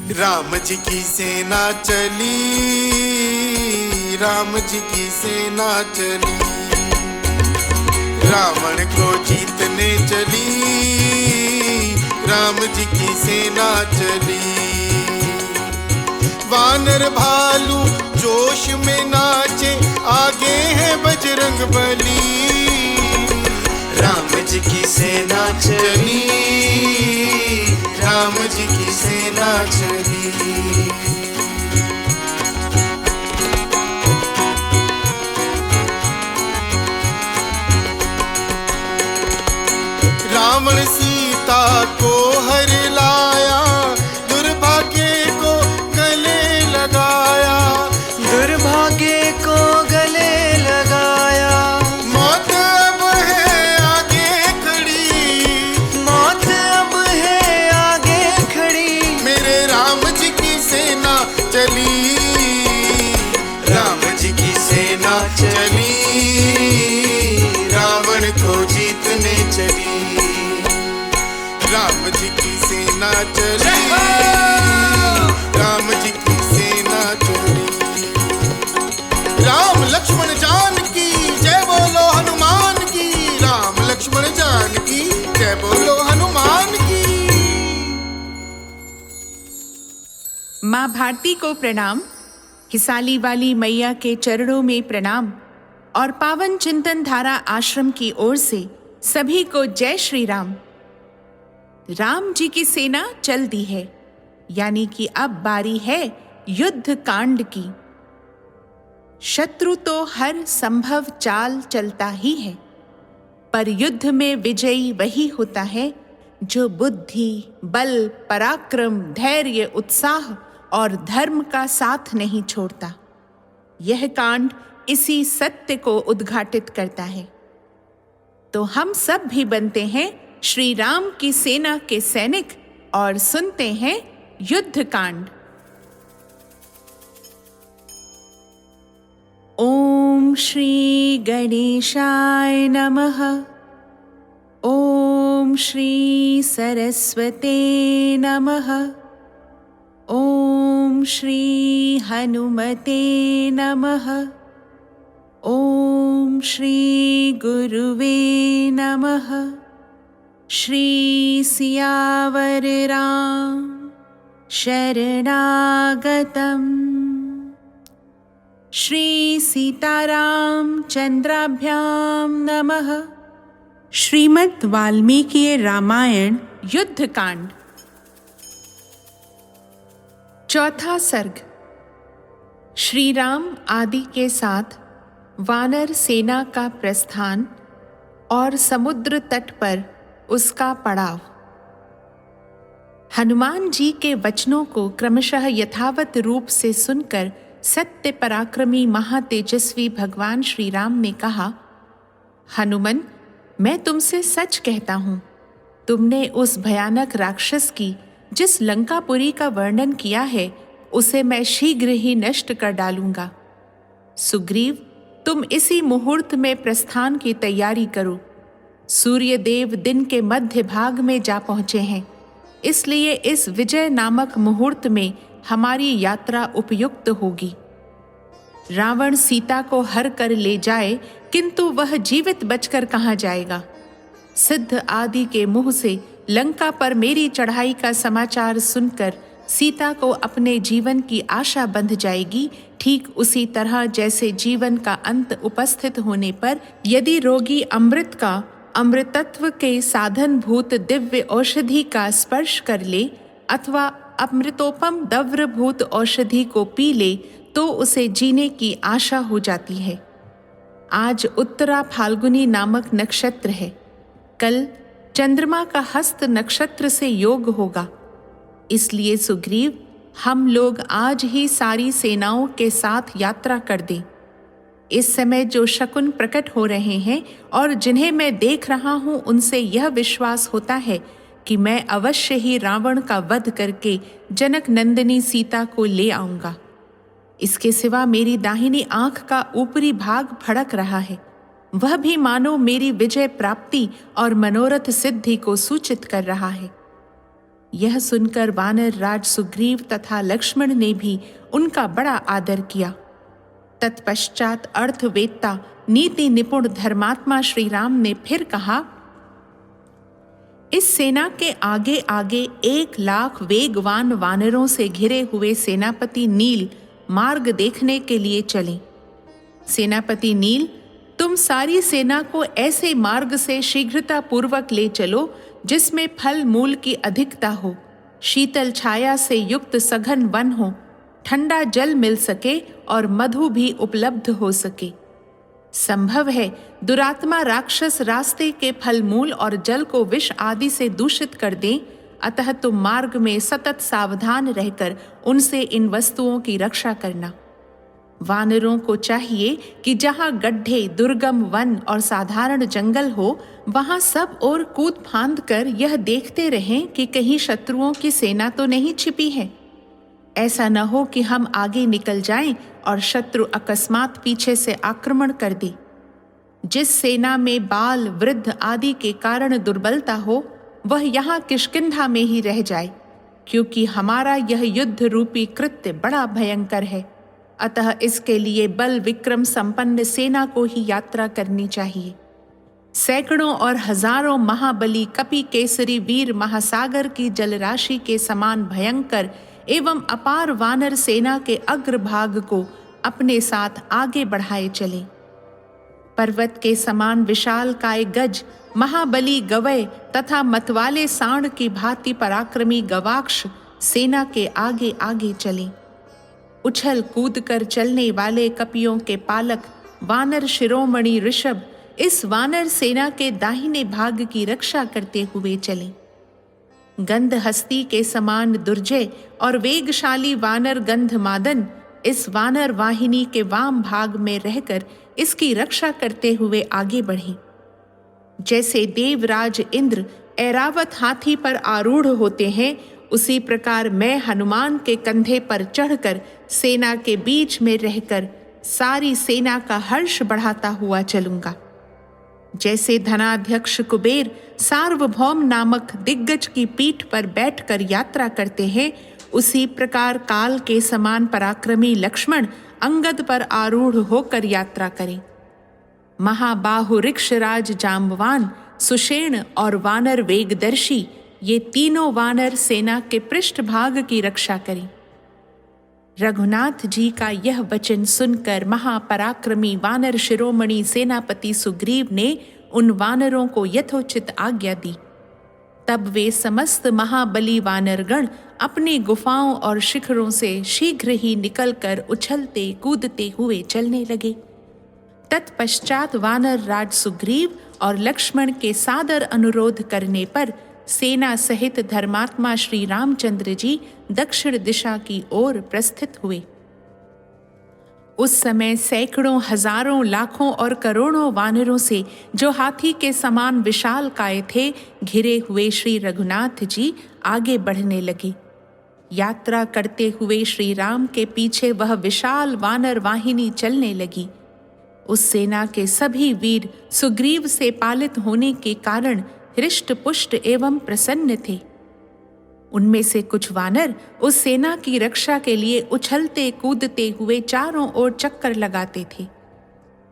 राम जी की सेना चली, राम जी की सेना चली, रावण को जीतने चली, राम जी की सेना चली। वानर भालू जोश में नाचे, आगे है बजरंग बली, राम जी की सेना चली, राम जी की सेना चली। रावण सीता को हर लाया, दुर्भाग्य को गले लगाया, दुर्भाग्य को गले लगाया। मौत अब है आगे खड़ी, मौत अब है आगे खड़ी, मेरे राम जी की सेना चली, राम जी की सेना चली, रावण को जीतने चली, राम जी की सेना चली, राम जी की सेना चली। राम लक्ष्मण जानकी जय बोलो हनुमान की, राम लक्ष्मण जानकी जय बोलो हनुमान की। माँ भारती को प्रणाम, हिसाली वाली मैया के चरणों में प्रणाम और पावन चिंतन धारा आश्रम की ओर से सभी को जय श्री राम। राम जी की सेना चल दी है, यानी कि अब बारी है युद्ध कांड की। शत्रु तो हर संभव चाल चलता ही है, पर युद्ध में विजयी वही होता है जो बुद्धि, बल, पराक्रम, धैर्य, उत्साह और धर्म का साथ नहीं छोड़ता। यह कांड इसी सत्य को उद्घाटित करता है। तो हम सब भी बनते हैं श्री राम की सेना के सैनिक और सुनते हैं युद्ध कांड। ओम श्री गणेशाय नमः। ओम श्री सरस्वते नमः। ओम श्री हनुमते नमः। ओम श्री गुरुवे नमः। श्री सियावर राम शरणागतम्। श्री सीताराम चंद्राभ्याम नमः। श्रीमद् वाल्मीकि रामायण युद्ध कांड। चौथा सर्ग। श्री राम आदि के साथ वानर सेना का प्रस्थान और समुद्र तट पर उसका पड़ाव। हनुमान जी के वचनों को क्रमशः यथावत रूप से सुनकर सत्य पराक्रमी महातेजस्वी भगवान श्री राम ने कहा, हनुमन, मैं तुमसे सच कहता हूं, तुमने उस भयानक राक्षस की जिस लंकापुरी का वर्णन किया है उसे मैं शीघ्र ही नष्ट कर डालूंगा। सुग्रीव, तुम इसी मुहूर्त में प्रस्थान की तैयारी करो। सूर्य देव दिन के मध्य भाग में जा पहुंचे हैं, इसलिए इस विजय नामक मुहूर्त में हमारी यात्रा उपयुक्त होगी। रावण सीता को हर कर ले जाए, किंतु वह जीवित बचकर कहाँ जाएगा? सिद्ध आदि के मुंह से लंका पर मेरी चढ़ाई का समाचार सुनकर सीता को अपने जीवन की आशा बंध जाएगी, ठीक उसी तरह जैसे जीवन का अंत उपस्थित होने पर यदि रोगी अमृत का, अमृतत्व के साधन भूत दिव्य औषधि का स्पर्श कर ले अथवा अमृतोपम दव्र भूत औषधि को पी ले तो उसे जीने की आशा हो जाती है। आज उत्तरा फाल्गुनी नामक नक्षत्र है। कल चंद्रमा का हस्त नक्षत्र से योग होगा। इसलिए सुग्रीव, हम लोग आज ही सारी सेनाओं के साथ यात्रा कर दें। इस समय जो शकुन प्रकट हो रहे हैं और जिन्हें मैं देख रहा हूं, उनसे यह विश्वास होता है कि मैं अवश्य ही रावण का वध करके जनक नंदिनी सीता को ले आऊंगा। इसके सिवा मेरी दाहिनी आंख का ऊपरी भाग फड़क रहा है, वह भी मानो मेरी विजय प्राप्ति और मनोरथ सिद्धि को सूचित कर रहा है। यह सुनकर वानर राज सुग्रीव तथा लक्ष्मण ने भी उनका बड़ा आदर किया। तत्पश्चात अर्थवेत्ता नीति निपुण धर्मात्मा श्री राम ने फिर कहा, इस सेना के आगे आगे 1,00,000 वेगवान वानरों से घिरे हुए सेनापति नील मार्ग देखने के लिए चलें। सेनापति नील, तुम सारी सेना को ऐसे मार्ग से शीघ्रता पूर्वक ले चलो जिसमें फल मूल की अधिकता हो, शीतल छाया से युक्त सघन वन हो, ठंडा जल मिल सके और मधु भी उपलब्ध हो सके। संभव है दुरात्मा राक्षस रास्ते के फल मूल और जल को विष आदि से दूषित कर दें, अतः तुम मार्ग में सतत सावधान रहकर उनसे इन वस्तुओं की रक्षा करना। वानरों को चाहिए कि जहाँ गड्ढे, दुर्गम वन और साधारण जंगल हो, वहाँ सब ओर कूद फांद कर यह देखते रहें कि कहीं शत्रुओं की सेना तो नहीं छिपी है। ऐसा न हो कि हम आगे निकल जाएं और शत्रु अकस्मात पीछे से आक्रमण कर दे। जिस सेना में बाल, वृद्ध आदि के कारण दुर्बलता हो, वह यहाँ किष्किंधा में ही रह जाए, क्योंकि हमारा यह युद्ध रूपी कृत्य बड़ा भयंकर है। अतः इसके लिए बल विक्रम संपन्न सेना को ही यात्रा करनी चाहिए। सैकड़ों और हजारों महाबली कपि केसरी वीर महासागर की जलराशि के समान भयंकर एवं अपार वानर सेना के अग्रभाग को अपने साथ आगे बढ़ाए चले। पर्वत के समान विशाल काय गज, महाबली गवय तथा मतवाले सांड की भांति पराक्रमी गवाक्ष सेना के आगे आगे चले। उछल कूद कर चलने वाले कपियों के पालक वानर शिरोमणि ऋषभ इस वानर सेना के दाहिने भाग की रक्षा करते हुए चले। गंध हस्ती के समान दुर्जय और वेगशाली वानर गंधमादन इस वानर वाहिनी के वाम भाग में रहकर इसकी रक्षा करते हुए आगे बढ़े। जैसे देवराज इंद्र ऐरावत हाथी पर आरूढ़ होते हैं, उसी प्रकार मैं हनुमान के कंधे पर चढ़कर सेना के बीच में रहकर सारी सेना का हर्ष बढ़ाता हुआ चलूंगा। जैसे धनाध्यक्ष कुबेर सार्वभौम नामक दिग्गज की पीठ पर बैठकर यात्रा करते हैं, उसी प्रकार काल के समान पराक्रमी लक्ष्मण अंगद पर आरूढ़ होकर यात्रा करें। महाबाहु ऋक्षराज जाम्बवान, सुषेण और वानर वेगदर्शी ये तीनों वानर सेना के पृष्ठभाग की रक्षा करें। रघुनाथ जी का यह वचन सुनकर महापराक्रमी वानर शिरोमणि सेनापति सुग्रीव ने उन वानरों को यथोचित आज्ञा दी। तब वे समस्त महाबली वानरगण अपनी गुफाओं और शिखरों से शीघ्र ही निकलकर उछलते कूदते हुए चलने लगे। तत्पश्चात वानर राज सुग्रीव और लक्ष्मण के सादर अनुरोध करने पर सेना सहित धर्मात्मा श्री रामचंद्र जी दक्षिण दिशा की ओर प्रस्थित हुए। उस समय सैकड़ों, हजारों, लाखों और करोड़ों वानरों से जो हाथी के समान विशाल काय थे, घिरे हुए श्री रघुनाथ जी आगे बढ़ने लगे। यात्रा करते हुए श्री राम के पीछे वह विशाल वानर वाहिनी चलने लगी। उस सेना के सभी वीर सुग्रीव से पालित होने के कारण हृष्ट पुष्ट एवं प्रसन्न थे। उनमें से कुछ वानर उस सेना की रक्षा के लिए उछलते कूदते हुए चारों ओर चक्कर लगाते थे।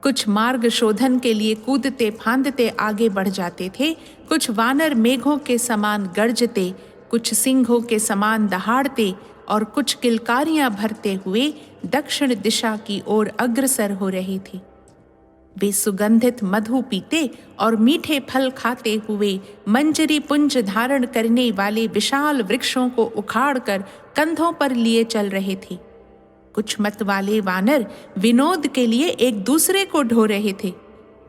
कुछ मार्ग शोधन के लिए कूदते फांदते आगे बढ़ जाते थे। कुछ वानर मेघों के समान गरजते, कुछ सिंहों के समान दहाड़ते और कुछ किलकारियां भरते हुए दक्षिण दिशा की ओर अग्रसर हो रहे थे। वे सुगंधित मधु पीते और मीठे फल खाते हुए मंजरी पुंज धारण करने वाले विशाल वृक्षों को उखाड़कर कंधों पर लिए चल रहे थे। कुछ मत वाले वानर विनोद के लिए एक दूसरे को ढो रहे थे।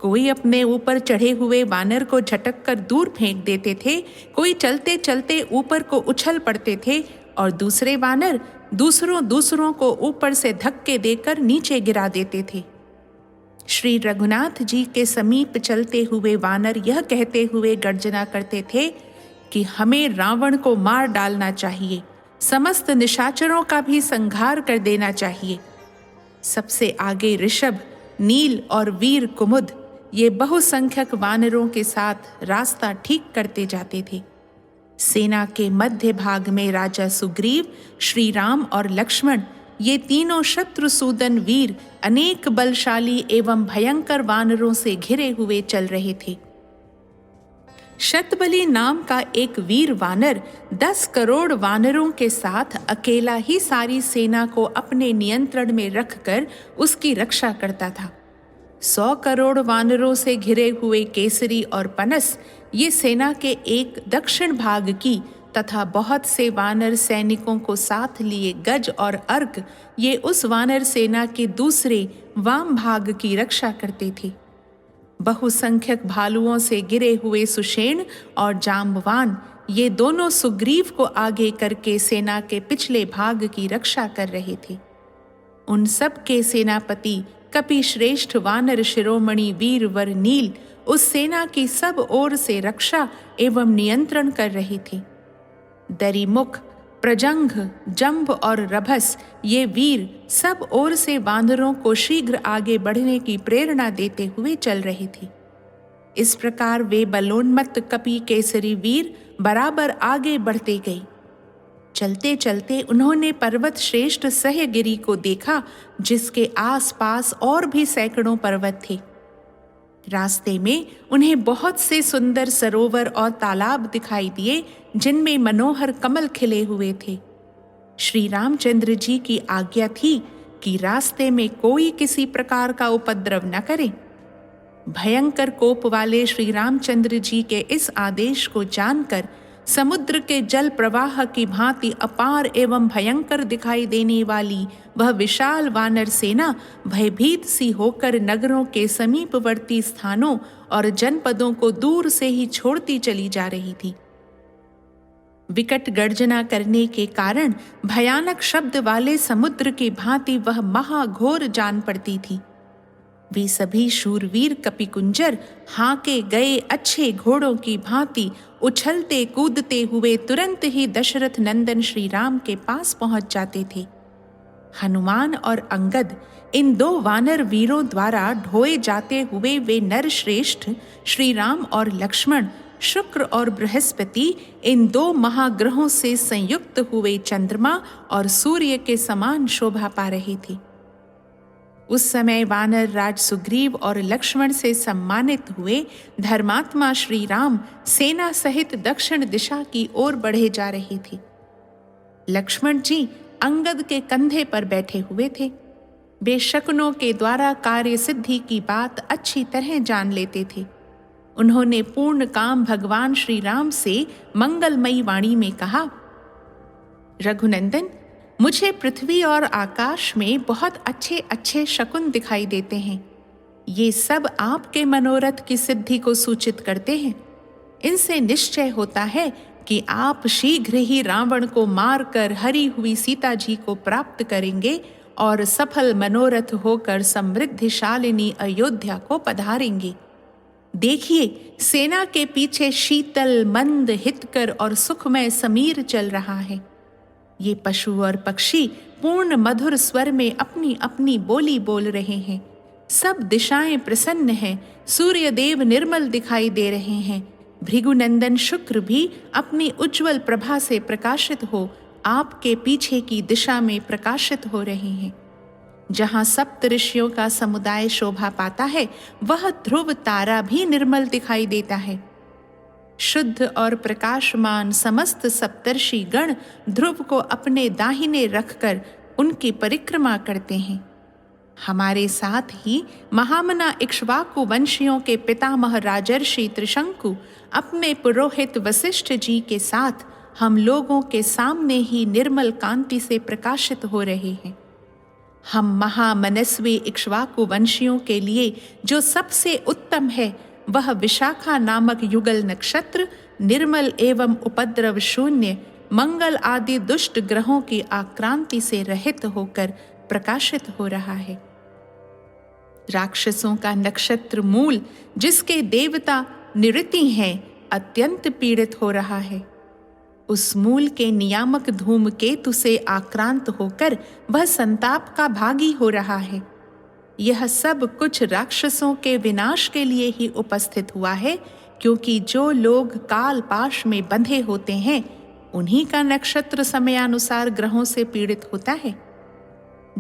कोई अपने ऊपर चढ़े हुए वानर को झटक कर दूर फेंक देते थे, कोई चलते चलते ऊपर को उछल पड़ते थे और दूसरे वानर दूसरों को ऊपर से धक्के देकर नीचे गिरा देते थे। श्री रघुनाथ जी के समीप चलते हुए वानर यह कहते हुए गर्जना करते थे कि हमें रावण को मार डालना चाहिए, समस्त निशाचरों का भी संहार कर देना चाहिए। सबसे आगे ऋषभ, नील और वीर कुमुद ये बहुसंख्यक वानरों के साथ रास्ता ठीक करते जाते थे। सेना के मध्य भाग में राजा सुग्रीव, श्री राम और लक्ष्मण, ये तीनों शत्रुसूदन वीर अनेक बलशाली एवं भयंकर वानरों से घिरे हुए चल रहे थे। शतबली नाम का एक वीर वानर 10 करोड़ वानरों के साथ अकेला ही सारी सेना को अपने नियंत्रण में रखकर उसकी रक्षा करता था। 100 करोड़ वानरों से घिरे हुए केसरी और पनस ये सेना के एक दक्षिण भाग की तथा बहुत से वानर सैनिकों को साथ लिए गज और अर्क ये उस वानर सेना के दूसरे वाम भाग की रक्षा करते थे। बहुसंख्यक भालुओं से घिरे हुए सुषेण और जाम्बवान ये दोनों सुग्रीव को आगे करके सेना के पिछले भाग की रक्षा कर रहे थे। उन सब के सेनापति कपि श्रेष्ठ वानर शिरोमणि वीर वर नील उस सेना की सब ओर से रक्षा एवं नियंत्रण कर रहे थे। दरिमुख, प्रजंघ, जंभ और रभस ये वीर सब ओर से वानरों को शीघ्र आगे बढ़ने की प्रेरणा देते हुए चल रहे थे। इस प्रकार वे बलोन्मत्त कपि केसरी वीर बराबर आगे बढ़ते गए। चलते चलते उन्होंने पर्वत श्रेष्ठ सह्यगिरि को देखा, जिसके आसपास और भी सैकड़ों पर्वत थे। रास्ते में उन्हें बहुत से सुंदर सरोवर और तालाब दिखाई दिए, जिनमें मनोहर कमल खिले हुए थे। श्री रामचंद्र जी की आज्ञा थी कि रास्ते में कोई किसी प्रकार का उपद्रव न करे। भयंकर कोप वाले श्री रामचंद्र जी के इस आदेश को जानकर समुद्र के जल प्रवाह की भांति अपार एवं भयंकर दिखाई देने वाली वह विशाल वानर सेना भयभीत सी होकर नगरों के समीपवर्ती स्थानों और जनपदों को दूर से ही छोड़ती चली जा रही थी। विकट गर्जना करने के कारण भयानक शब्द वाले समुद्र की भांति वह महाघोर जान पड़ती थी। वे सभी शूरवीर कपिकुंजर हाके गए अच्छे घोड़ों की भांति उछलते कूदते हुए तुरंत ही दशरथ नंदन श्री राम के पास पहुंच जाते थे। हनुमान और अंगद इन 2 वानर वीरों द्वारा ढोए जाते हुए वे नरश्रेष्ठ श्री राम और लक्ष्मण, शुक्र और बृहस्पति इन 2 महाग्रहों से संयुक्त हुए चंद्रमा और सूर्य के समान शोभा पा रहे थे। उस समय वानर राज सुग्रीव और लक्ष्मण से सम्मानित हुए धर्मात्मा श्री राम सेना सहित दक्षिण दिशा की ओर बढ़े जा रहे थे। लक्ष्मण जी अंगद के कंधे पर बैठे हुए थे। वे शकुनों के द्वारा कार्य सिद्धि की बात अच्छी तरह जान लेते थे। उन्होंने पूर्ण काम भगवान श्री राम से मंगलमयी वाणी में कहा, रघुनंदन, मुझे पृथ्वी और आकाश में बहुत अच्छे अच्छे शकुन दिखाई देते हैं। ये सब आपके मनोरथ की सिद्धि को सूचित करते हैं। इनसे निश्चय होता है कि आप शीघ्र ही रावण को मारकर हरी हुई सीता जी को प्राप्त करेंगे और सफल मनोरथ होकर समृद्धिशालिनी अयोध्या को पधारेंगे। देखिए, सेना के पीछे शीतल, मंद, हितकर और सुखमय समीर चल रहा है। ये पशु और पक्षी पूर्ण मधुर स्वर में अपनी अपनी बोली बोल रहे हैं। सब दिशाएं प्रसन्न हैं। सूर्य देव निर्मल दिखाई दे रहे हैं। भृगुनंदन शुक्र भी अपनी उज्जवल प्रभा से प्रकाशित हो आपके पीछे की दिशा में प्रकाशित हो रहे हैं। जहाँ सप्त ऋषियों का समुदाय शोभा पाता है, वह ध्रुव तारा भी निर्मल दिखाई देता है। शुद्ध और प्रकाशमान समस्त सप्तर्षि गण ध्रुव को अपने दाहिने रखकर उनकी परिक्रमा करते हैं। हमारे साथ ही महामना इक्ष्वाकु वंशियों के पितामह राजर्षि त्रिशंकु अपने पुरोहित वशिष्ठ जी के साथ हम लोगों के सामने ही निर्मल कांति से प्रकाशित हो रहे हैं। हम महामनस्वी इक्ष्वाकु वंशियों के लिए जो सबसे उत्तम है, वह विशाखा नामक युगल नक्षत्र निर्मल एवं उपद्रव शून्य मंगल आदि दुष्ट ग्रहों की आक्रांति से रहित होकर प्रकाशित हो रहा है। राक्षसों का नक्षत्र मूल, जिसके देवता निऋति हैं, अत्यंत पीड़ित हो रहा है। उस मूल के नियामक धूमकेतु से आक्रांत होकर वह संताप का भागी हो रहा है। यह सब कुछ राक्षसों के विनाश के लिए ही उपस्थित हुआ है क्योंकि जो लोग काल पाश में बंधे होते हैं उन्हीं का नक्षत्र समयानुसार ग्रहों से पीड़ित होता है।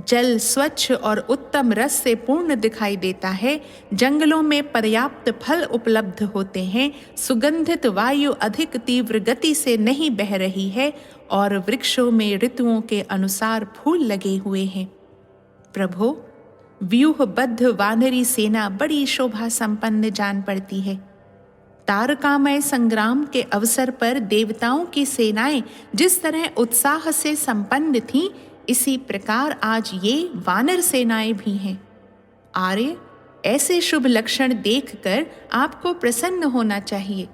जल स्वच्छ और उत्तम रस से पूर्ण दिखाई देता है, जंगलों में पर्याप्त फल उपलब्ध होते हैं, सुगंधित वायु अधिक तीव्र गति से नहीं बह रही है और वृक्षों में ऋतुओं के अनुसार फूल लगे हुए हैं। प्रभो, व्यूहबद्ध वानरी सेना बड़ी शोभा संपन्न जान पड़ती है। तारकामय संग्राम के अवसर पर देवताओं की सेनाएं जिस तरह उत्साह से संपन्न थीं, इसी प्रकार आज ये वानर सेनाएं भी हैं। आर्य, ऐसे शुभ लक्षण देखकर आपको प्रसन्न होना चाहिए।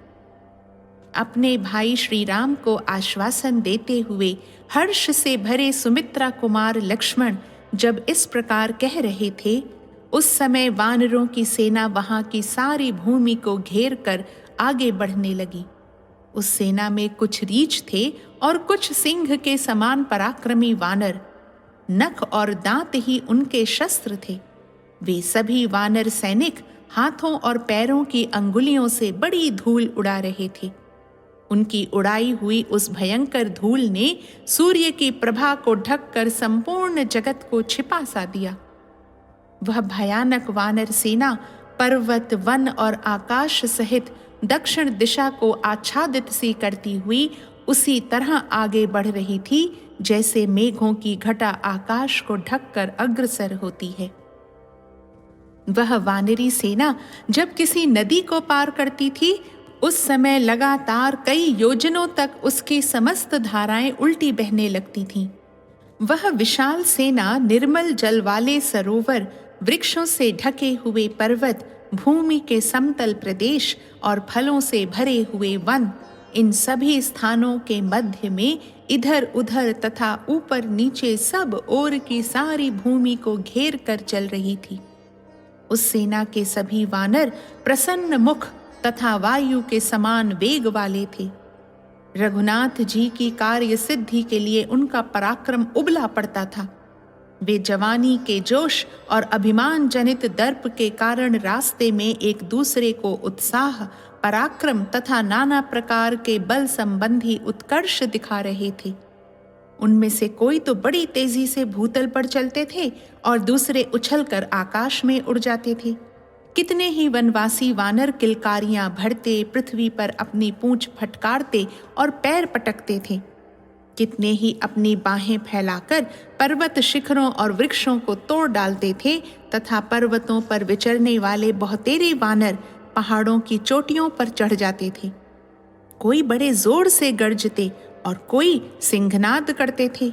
अपने भाई श्री राम को आश्वासन देते हुए हर्ष से भरे सुमित्रा कुमार लक्ष्मण जब इस प्रकार कह रहे थे, उस समय वानरों की सेना वहां की सारी भूमि को घेर कर आगे बढ़ने लगी। उस सेना में कुछ रीछ थे और कुछ सिंह के समान पराक्रमी वानर। नख और दांत ही उनके शस्त्र थे। वे सभी वानर सैनिक हाथों और पैरों की अंगुलियों से बड़ी धूल उड़ा रहे थे। उनकी उड़ाई हुई उस भयंकर धूल ने सूर्य की प्रभा को ढककर संपूर्ण जगत को छिपा सा दिया। वह भयानक वानर सेना पर्वत, वन और आकाश सहित दक्षिण दिशा को आच्छादित सी करती हुई उसी तरह आगे बढ़ रही थी जैसे मेघों की घटा आकाश को ढककर अग्रसर होती है। वह वानरी सेना जब किसी नदी को पार करती थी, उस समय लगातार कई योजनों तक उसकी समस्त धाराएं उल्टी बहने लगती थीं। वह विशाल सेना निर्मल जल वाले सरोवर, वृक्षों से ढके हुए पर्वत, भूमि के समतल प्रदेश और फलों से भरे हुए वन, इन सभी स्थानों के मध्य में इधर उधर तथा ऊपर नीचे सब ओर की सारी भूमि को घेर कर चल रही थी। उस सेना के सभी वानर प्रसन्न मुख तथा वायु के समान वेग वाले थे। रघुनाथ जी की कार्य सिद्धि के लिए उनका पराक्रम उबला पड़ता था। वे जवानी के जोश और अभिमान जनित दर्प के कारण रास्ते में एक दूसरे को उत्साह, पराक्रम तथा नाना प्रकार के बल संबंधी उत्कर्ष दिखा रहे थे। उनमें से कोई तो बड़ी तेजी से भूतल पर चलते थे और दूसरे उछलकर आकाश में उड़ जाते थे। कितने ही वनवासी वानर किलकारियां भरते, पृथ्वी पर अपनी पूंछ फटकारते और पैर पटकते थे। कितने ही अपनी बाहें फैलाकर पर्वत शिखरों और वृक्षों को तोड़ डालते थे तथा पर्वतों पर विचरने वाले बहुतेरे वानर पहाड़ों की चोटियों पर चढ़ जाते थे। कोई बड़े जोर से गर्जते और कोई सिंहनाद करते थे।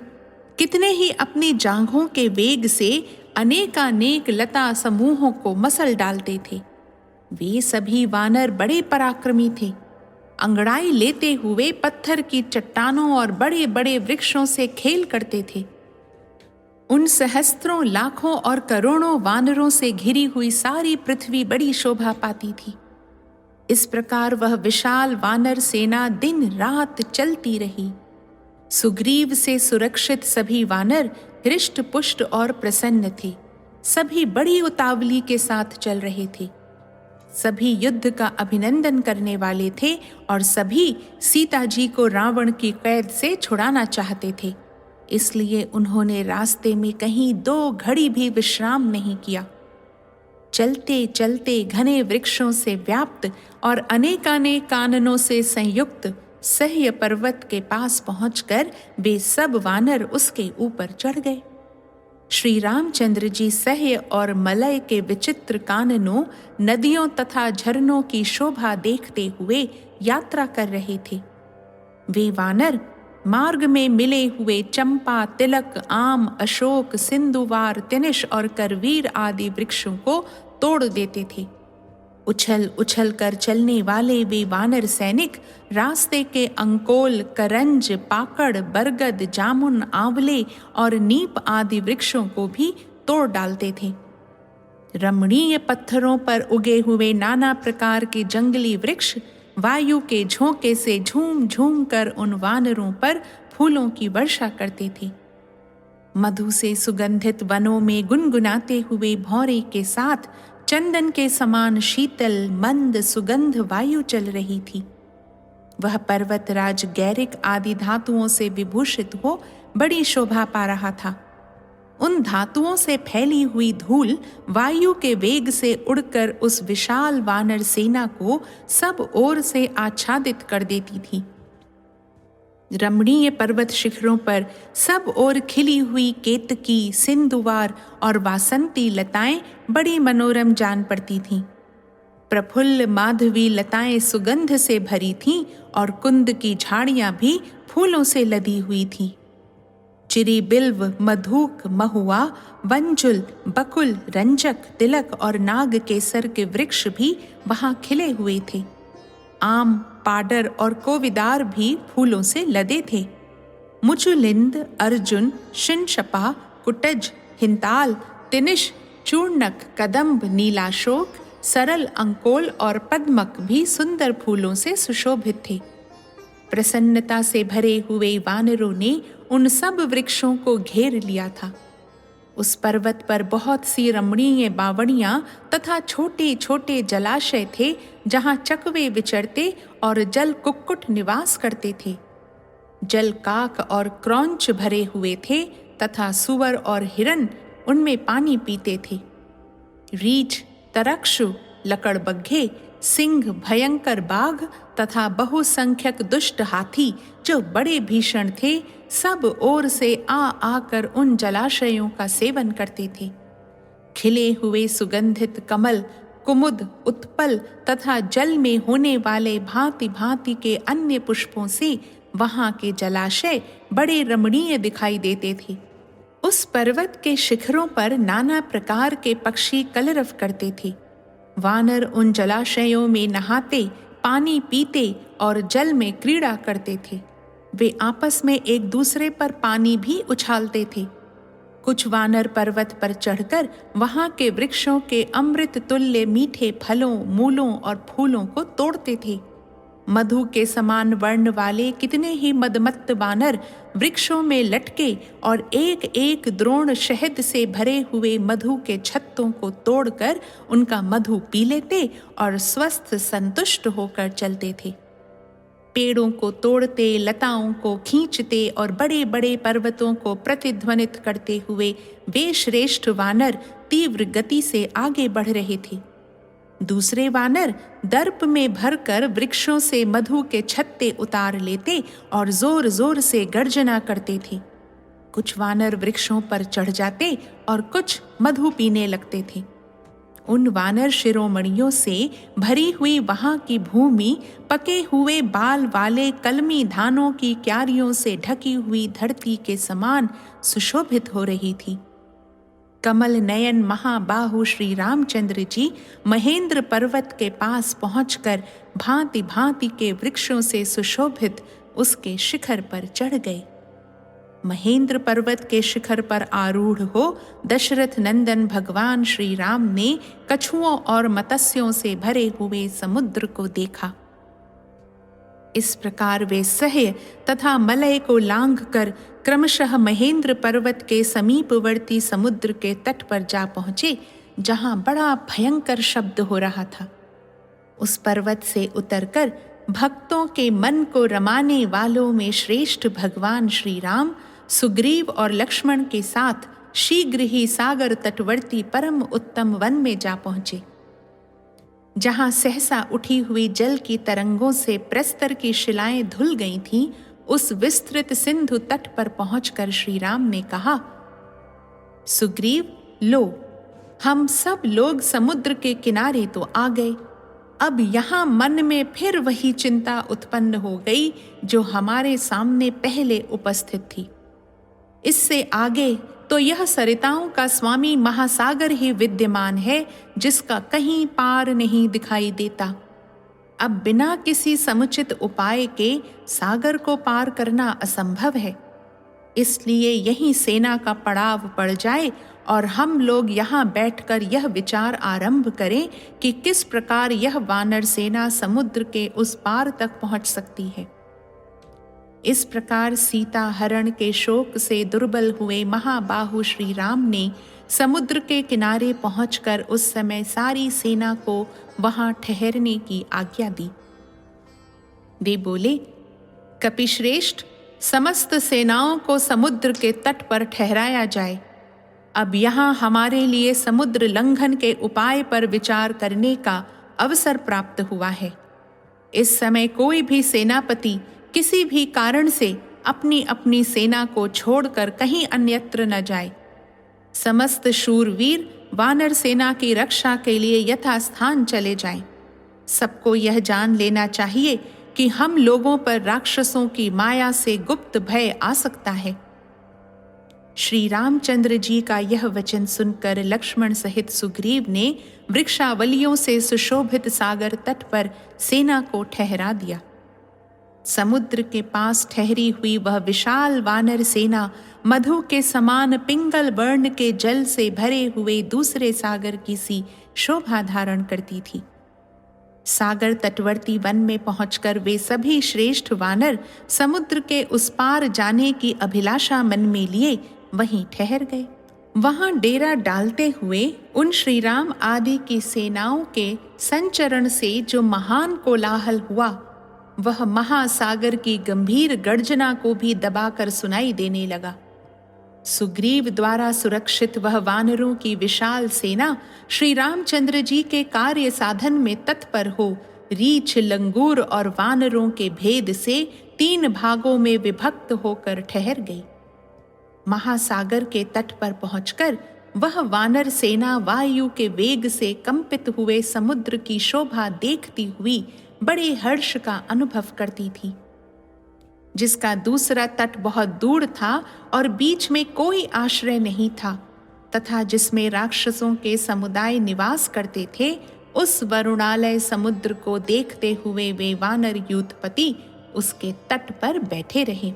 कितने ही अपनी जांघों के वेग से अनेकानेक लता समूहों को मसल डालते थे। वे सभी वानर बड़े पराक्रमी थे। अंगड़ाई लेते हुए पत्थर की चट्टानों और बड़े बड़े वृक्षों से खेल करते थे। उन सहस्त्रों, लाखों और करोड़ों वानरों से घिरी हुई सारी पृथ्वी बड़ी शोभा पाती थी। इस प्रकार वह विशाल वानर सेना दिन रात चलती रही। सुग्रीव से सुरक्षित सभी वानर हृष्ट पुष्ट और प्रसन्न थे। सभी बड़ी उतावली के साथ चल रहे थे। सभी युद्ध का अभिनंदन करने वाले थे और सभी सीता जी को रावण की कैद से छुड़ाना चाहते थे। इसलिए उन्होंने रास्ते में कहीं 2 घड़ी भी विश्राम नहीं किया। चलते चलते घने वृक्षों से व्याप्त और अनेकानेक काननों से संयुक्त सह्य पर्वत के पास पहुंचकर वे सब वानर उसके ऊपर चढ़ गए। श्री रामचंद्र जी सह्य और मलय के विचित्र काननों, नदियों तथा झरनों की शोभा देखते हुए यात्रा कर रहे थे। वे वानर मार्ग में मिले हुए चंपा, तिलक, आम, अशोक, सिंधुवार, तिनिश और करवीर आदि वृक्षों को तोड़ देते थे। उछल उछल कर चलने वाले वे वानर सैनिक रास्ते के अंकोल, करंज, पाकड़, बरगद, जामुन, आंवले और नीप आदि वृक्षों को भी तोड़ डालते थे। रमणीय पत्थरों पर उगे हुए नाना प्रकार के जंगली वृक्ष वायु के झोंके से झूम झूम कर उन वानरों पर फूलों की वर्षा करते थे। मधु से सुगंधित वनों में गुनगुनाते हुए भौरे के साथ चंदन के समान शीतल मंद सुगंध वायु चल रही थी। वह पर्वत राज गैरिक आदि धातुओं से विभूषित हो बड़ी शोभा पा रहा था। उन धातुओं से फैली हुई धूल वायु के वेग से उड़कर उस विशाल वानर सेना को सब ओर से आच्छादित कर देती थी। रमणीय पर्वत शिखरों पर सब ओर खिली हुई केतकी, सिंधुवार और वासंती लताएं बड़ी मनोरम जान पड़ती थीं। प्रफुल्ल माधवी लताएं सुगंध से भरी थीं और कुंद की झाड़ियां भी फूलों से लदी हुई थीं। चिरी, बिल्व, मधुक, महुआ, वंजुल, बकुल, रंजक, तिलक और नाग केसर के वृक्ष भी वहां खिले हुए थे। आम, पाडर और कोविदार भी फूलों से लदे थे। मुचुलिंद, अर्जुन, शिनशपा, कुटज, हिंताल, तिनिश, चूर्णक, कदम्ब, नीलाशोक, सरल, अंकोल और पद्मक भी सुंदर फूलों से सुशोभित थे। प्रसन्नता से भरे हुए वानरों ने उन सब वृक्षों को घेर लिया था। उस पर्वत पर बहुत सी रमणीय बावड़ियां तथा छोटे छोटे जलाशय थे जहां चकवे विचरते और जल कुक्कुट निवास करते थे। जल काक और क्रौंच भरे हुए थे तथा सुअर और हिरन उनमें पानी पीते थे। रीछ, तरक्षु, लकड़बग्घे, सिंह, भयंकर बाघ तथा बहुसंख्यक दुष्ट हाथी जो बड़े भीषण थे सब ओर से आकर उन जलाशयों का सेवन करते थे। खिले हुए सुगंधित कमल, कुमुद, उत्पल तथा जल में होने वाले भांति भांति के अन्य पुष्पों से वहां के जलाशय बड़े रमणीय दिखाई देते थे। उस पर्वत के शिखरों पर नाना प्रकार के पक्षी कलरव करते थे। वानर उन जलाशयों में नहाते, पानी पीते और जल में क्रीड़ा करते थे। वे आपस में एक दूसरे पर पानी भी उछालते थे। कुछ वानर पर्वत पर चढ़कर वहां के वृक्षों के अमृत तुल्य मीठे फलों, मूलों और फूलों को तोड़ते थे। मधु के समान वर्ण वाले कितने ही मदमत्त वानर वृक्षों में लटके और एक एक द्रोण शहद से भरे हुए मधु के छत्तों को तोड़कर उनका मधु पी लेते और स्वस्थ संतुष्ट होकर चलते थे। पेड़ों को तोड़ते, लताओं को खींचते और बड़े बड़े पर्वतों को प्रतिध्वनित करते हुए वे श्रेष्ठ वानर तीव्र गति से आगे बढ़ रहे थे। दूसरे वानर दर्प में भरकर वृक्षों से मधु के छत्ते उतार लेते और जोर जोर से गर्जना करते थे। कुछ वानर वृक्षों पर चढ़ जाते और कुछ मधु पीने लगते थे। उन वानर शिरोमणियों से भरी हुई वहां की भूमि पके हुए बाल वाले कलमी धानों की क्यारियों से ढकी हुई धरती के समान सुशोभित हो रही थी। कमल नयन महाबाहु श्री रामचंद्र जी महेंद्र पर्वत के पास पहुंचकर भांति भांति के वृक्षों से सुशोभित उसके शिखर पर चढ़ गए। महेंद्र पर्वत के शिखर पर आरूढ़ हो दशरथ नंदन भगवान श्री राम ने कछुओं और मत्स्यों से भरे हुए समुद्र को देखा। इस प्रकार वे सह्य तथा मलय को लांघकर क्रमशः महेंद्र पर्वत के समीपवर्ती समुद्र के तट पर जा पहुंचे, जहां बड़ा भयंकर शब्द हो रहा था। उस पर्वत से उतरकर भक्तों के मन को रमाने वालों में श्रेष्ठ भगवान श्री राम सुग्रीव और लक्ष्मण के साथ शीघ्र ही सागर तटवर्ती परम उत्तम वन में जा पहुंचे। जहां सहसा उठी हुई जल की तरंगों से प्रस्तर की शिलाएं धुल गई थीं, उस विस्तृत सिंधु तट पर पहुंचकर श्री राम ने कहा, सुग्रीव, लो, हम सब लोग समुद्र के किनारे तो आ गए। अब यहाँ मन में फिर वही चिंता उत्पन्न हो गई जो हमारे सामने पहले उपस्थित थी। इससे आगे तो यह सरिताओं का स्वामी महासागर ही विद्यमान है, जिसका कहीं पार नहीं दिखाई देता। अब बिना किसी समुचित उपाय के सागर को पार करना असंभव है। इसलिए यहीं सेना का पड़ाव पड़ जाए और हम लोग यहाँ बैठकर यह विचार आरंभ करें कि किस प्रकार यह वानर सेना समुद्र के उस पार तक पहुंच सकती है। इस प्रकार सीता हरण के शोक से दुर्बल हुए महाबाहु श्री राम ने समुद्र के किनारे पहुंचकर उस समय सारी सेना को वहां ठहरने की आज्ञा दी। वे बोले, कपिश्रेष्ठ, समस्त सेनाओं को समुद्र के तट पर ठहराया जाए। अब यहाँ हमारे लिए समुद्र लंघन के उपाय पर विचार करने का अवसर प्राप्त हुआ है। इस समय कोई भी सेनापति किसी भी कारण से अपनी अपनी सेना को छोड़कर कहीं अन्यत्र न जाए। समस्त शूरवीर वानर सेना की रक्षा के लिए यथास्थान चले जाएं। सबको यह जान लेना चाहिए कि हम लोगों पर राक्षसों की माया से गुप्त भय आ सकता है। श्री रामचंद्र जी का यह वचन सुनकर लक्ष्मण सहित सुग्रीव ने वृक्षावलियों से सुशोभित सागर तट पर सेना को ठहरा दिया। समुद्र के पास ठहरी हुई वह विशाल वानर सेना मधु के समान पिंगल वर्ण के जल से भरे हुए दूसरे सागर की सी शोभा धारण करती थी। सागर तटवर्ती वन में पहुंचकर वे सभी श्रेष्ठ वानर समुद्र के उस पार जाने की अभिलाषा मन में लिए वहीं ठहर गए। वहां डेरा डालते हुए उन श्री राम आदि की सेनाओं के संचरण से जो महान कोलाहल हुआ, वह महासागर की गंभीर गर्जना को भी दबाकर सुनाई देने लगा। सुग्रीव द्वारा सुरक्षित वह वानरों की विशाल सेना श्री रामचंद्र जी के कार्य साधन में तत्पर हो रीछ, लंगूर और वानरों के भेद से 3 भागों में विभक्त होकर ठहर गई। महासागर के तट पर पहुंचकर वह वानर सेना वायु के वेग से कंपित हुए समुद्र की शोभा देखती हुई बड़े हर्ष का अनुभव करती थी। जिसका दूसरा तट बहुत दूर था और बीच में कोई आश्रय नहीं था तथा जिसमें राक्षसों के समुदाय निवास करते थे, उस वरुणालय समुद्र को देखते हुए वे वानर यूथपति उसके तट पर बैठे रहे।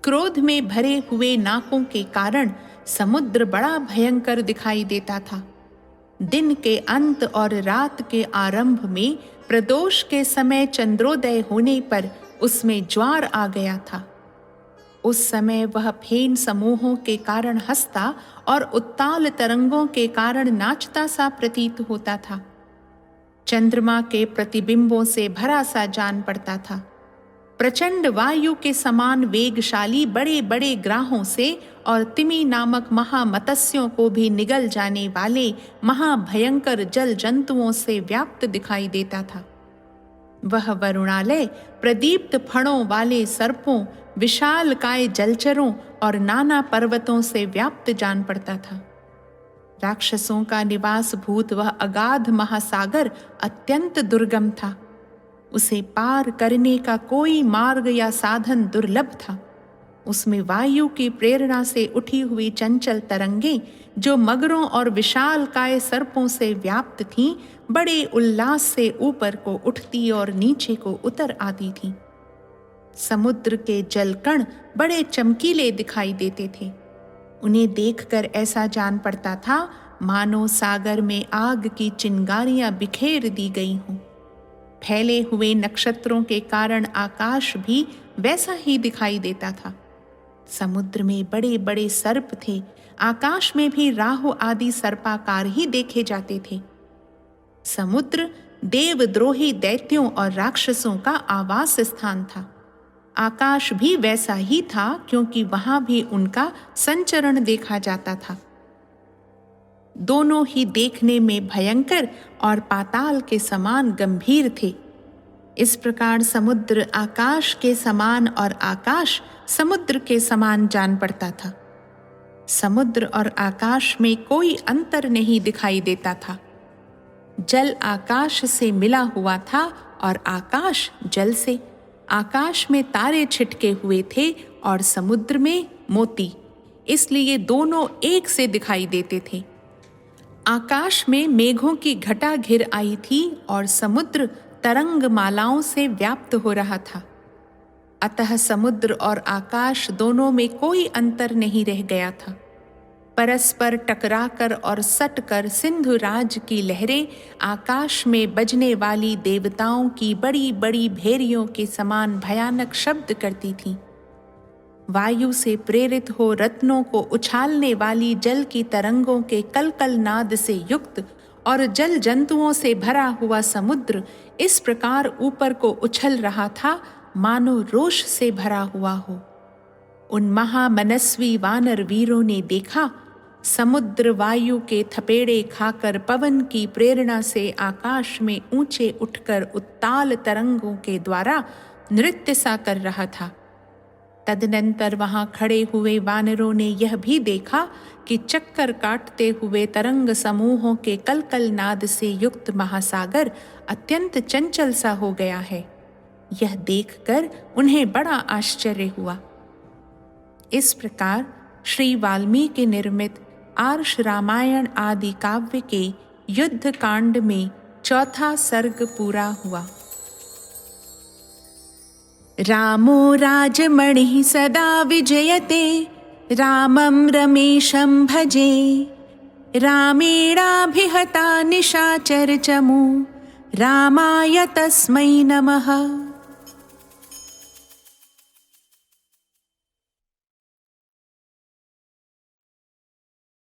क्रोध में भरे हुए नाकों के कारण समुद्र बड़ा भयंकर दिखाई देता था। दिन के अंत और रात के आरंभ में प्रदोष के समय चंद्रोदय होने पर उसमें ज्वार आ गया था। उस समय वह फेन समूहों के कारण हंसता और उत्ताल तरंगों के कारण नाचता सा प्रतीत होता था। चंद्रमा के प्रतिबिंबों से भरा सा जान पड़ता था। प्रचंड वायु के समान वेगशाली बड़े बड़े ग्राहों से और तिमी नामक महामत्स्यों को भी निगल जाने वाले महाभयंकर जल जंतुओं से व्याप्त दिखाई देता था। वह वरुणालय प्रदीप्त फणों वाले सर्पों, विशालकाय जलचरों और नाना पर्वतों से व्याप्त जान पड़ता था। राक्षसों का निवास भूत वह अगाध महासागर अत्यंत दुर्गम था। उसे पार करने का कोई मार्ग या साधन दुर्लभ था। उसमें वायु की प्रेरणा से उठी हुई चंचल तरंगें जो मगरों और विशालकाय सर्पों से व्याप्त थीं, बड़े उल्लास से ऊपर को उठती और नीचे को उतर आती थीं। समुद्र के जलकण बड़े चमकीले दिखाई देते थे। उन्हें देखकर ऐसा जान पड़ता था मानो सागर में आग की चिंगारियां बिखेर दी गई हों। फैले हुए नक्षत्रों के कारण आकाश भी वैसा ही दिखाई देता था। समुद्र में बड़े बड़े सर्प थे। आकाश में भी राहु आदि सर्पाकार ही देखे जाते थे। समुद्र देवद्रोही दैत्यों और राक्षसों का आवास स्थान था। आकाश भी वैसा ही था क्योंकि वहां भी उनका संचरण देखा जाता था। दोनों ही देखने में भयंकर और पाताल के समान गंभीर थे। इस प्रकार समुद्र आकाश के समान और आकाश समुद्र के समान जान पड़ता था। समुद्र और आकाश में कोई अंतर नहीं दिखाई देता था। जल आकाश से मिला हुआ था और आकाश जल से। आकाश में तारे छिटके हुए थे और समुद्र में मोती, इसलिए दोनों एक से दिखाई देते थे। आकाश में मेघों की घटा घिर आई थी और समुद्र तरंग मालाओं से व्याप्त हो रहा था। अतः समुद्र और आकाश दोनों में कोई अंतर नहीं रह गया था। परस्पर टकराकर और सटकर सिंधु राज की लहरें आकाश में बजने वाली देवताओं की बड़ी बड़ी भेरियों के समान भयानक शब्द करती थीं। वायु से प्रेरित हो रत्नों को उछालने वाली जल की तरंगों के कलकल नाद से युक्त और जल जंतुओं से भरा हुआ समुद्र इस प्रकार ऊपर को उछल रहा था मानो रोष से भरा हुआ हो। उन महामनस्वी वानर वीरों ने देखा, समुद्र वायु के थपेड़े खाकर पवन की प्रेरणा से आकाश में ऊंचे उठकर उत्ताल तरंगों के द्वारा नृत्य सा कर रहा था। तदनंतर वहां खड़े हुए वानरों ने यह भी देखा कि चक्कर काटते हुए तरंग समूहों के कलकल नाद से युक्त महासागर अत्यंत चंचल सा हो गया है। यह देखकर उन्हें बड़ा आश्चर्य हुआ। इस प्रकार श्री वाल्मीकि निर्मित आर्ष रामायण आदि काव्य के युद्ध कांड में चौथा सर्ग पूरा हुआ। रामो राजमणिः सदा विजयते, रामं रमेशं भजे, रामेणाभिहता निशाचरचमू, रामाय तस्मै नमः।